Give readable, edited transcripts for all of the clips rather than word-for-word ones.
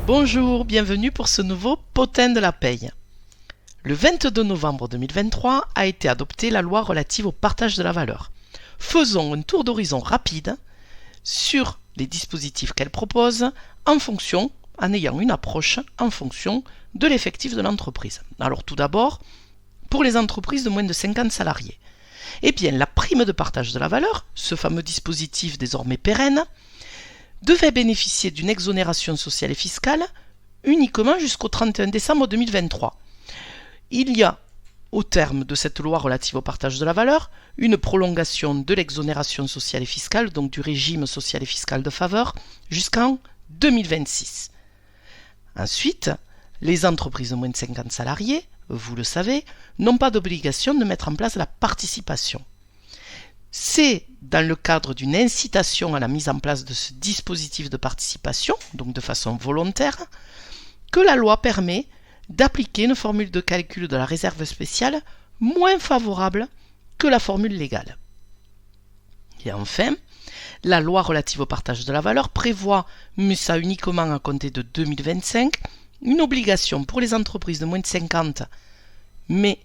Bonjour, bienvenue pour ce nouveau potin de la paye. Le 22 novembre 2023 a été adoptée la loi relative au partage de la valeur. Faisons un tour d'horizon rapide sur les dispositifs qu'elle propose en ayant une approche en fonction de l'effectif de l'entreprise. Alors tout d'abord, pour les entreprises de moins de 50 salariés, eh bien la prime de partage de la valeur, ce fameux dispositif désormais pérenne, devait bénéficier d'une exonération sociale et fiscale uniquement jusqu'au 31 décembre 2023. Il y a, au terme de cette loi relative au partage de la valeur, une prolongation de l'exonération sociale et fiscale, donc du régime social et fiscal de faveur, jusqu'en 2026. Ensuite, les entreprises de moins de 50 salariés, vous le savez, n'ont pas d'obligation de mettre en place la participation. C'est dans le cadre d'une incitation à la mise en place de ce dispositif de participation, donc de façon volontaire, que la loi permet d'appliquer une formule de calcul de la réserve spéciale moins favorable que la formule légale. Et enfin, la loi relative au partage de la valeur prévoit, mais ça uniquement à compter de 2025, une obligation pour les entreprises de moins de 50, mais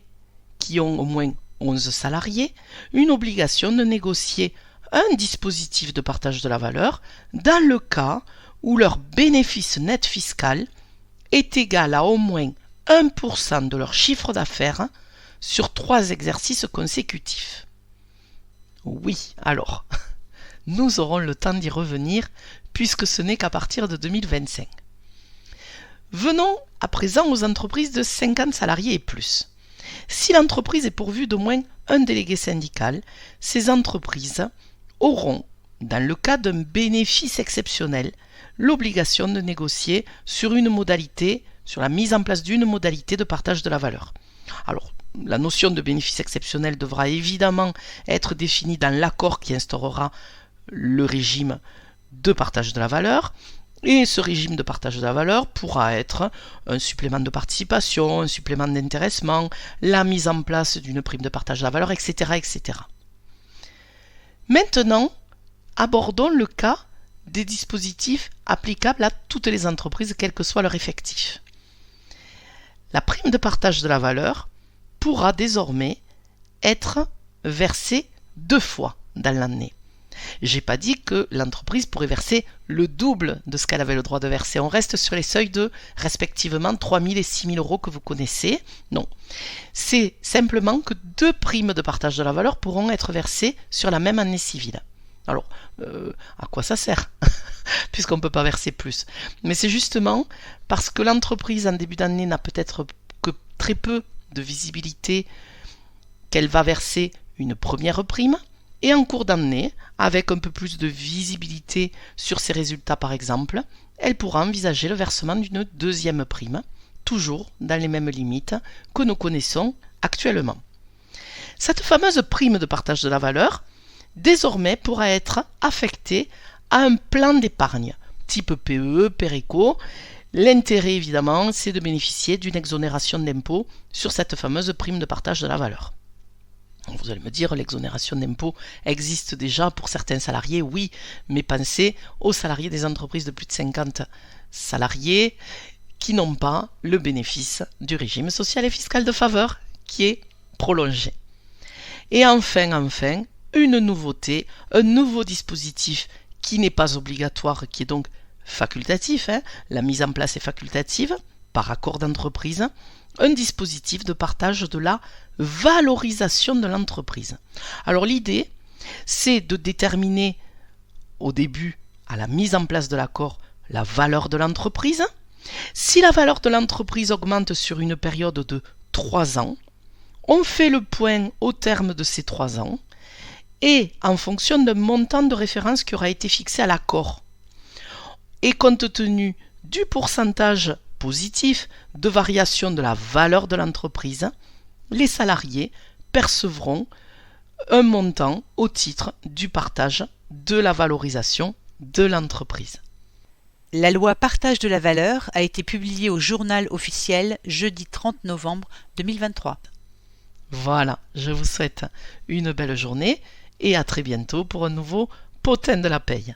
qui ont au moins 11 salariés, une obligation de négocier un dispositif de partage de la valeur dans le cas où leur bénéfice net fiscal est égal à au moins 1% de leur chiffre d'affaires sur 3 exercices consécutifs. Oui, alors, nous aurons le temps d'y revenir puisque ce n'est qu'à partir de 2025. Venons à présent aux entreprises de 50 salariés et plus. Si l'entreprise est pourvue d'au moins un délégué syndical, ces entreprises auront, dans le cas d'un bénéfice exceptionnel, l'obligation de négocier sur la mise en place d'une modalité de partage de la valeur. Alors, la notion de bénéfice exceptionnel devra évidemment être définie dans l'accord qui instaurera le régime de partage de la valeur. Et ce régime de partage de la valeur pourra être un supplément de participation, un supplément d'intéressement, la mise en place d'une prime de partage de la valeur, etc., etc. Maintenant, abordons le cas des dispositifs applicables à toutes les entreprises, quel que soit leur effectif. La prime de partage de la valeur pourra désormais être versée 2 fois dans l'année. J'ai pas dit que l'entreprise pourrait verser le double de ce qu'elle avait le droit de verser. On reste sur les seuils de respectivement 3 000 et 6 000 euros que vous connaissez. Non. C'est simplement que 2 primes de partage de la valeur pourront être versées sur la même année civile. Alors, à quoi ça sert puisqu'on ne peut pas verser plus. Mais c'est justement parce que l'entreprise en début d'année n'a peut-être que très peu de visibilité qu'elle va verser une première prime. Et en cours d'année, avec un peu plus de visibilité sur ses résultats par exemple, elle pourra envisager le versement d'une deuxième prime, toujours dans les mêmes limites que nous connaissons actuellement. Cette fameuse prime de partage de la valeur, désormais pourra être affectée à un plan d'épargne, type PE, PERECO. L'intérêt évidemment, c'est de bénéficier d'une exonération d'impôt sur cette fameuse prime de partage de la valeur. Vous allez me dire, l'exonération d'impôt existe déjà pour certains salariés, oui, mais pensez aux salariés des entreprises de plus de 50 salariés qui n'ont pas le bénéfice du régime social et fiscal de faveur qui est prolongé. Et enfin, une nouveauté, un nouveau dispositif qui n'est pas obligatoire, qui est donc facultatif, la mise en place est facultative, par accord d'entreprise, un dispositif de partage de la valorisation de l'entreprise. Alors l'idée, c'est de déterminer au début, à la mise en place de l'accord, la valeur de l'entreprise. Si la valeur de l'entreprise augmente sur une période de 3 ans, on fait le point au terme de ces 3 ans et en fonction d'un montant de référence qui aura été fixé à l'accord. Et compte tenu du pourcentage positif de variation de la valeur de l'entreprise, les salariés percevront un montant au titre du partage de la valorisation de l'entreprise. La loi partage de la valeur a été publiée au journal officiel jeudi 30 novembre 2023. Voilà, je vous souhaite une belle journée et à très bientôt pour un nouveau potin de la paye.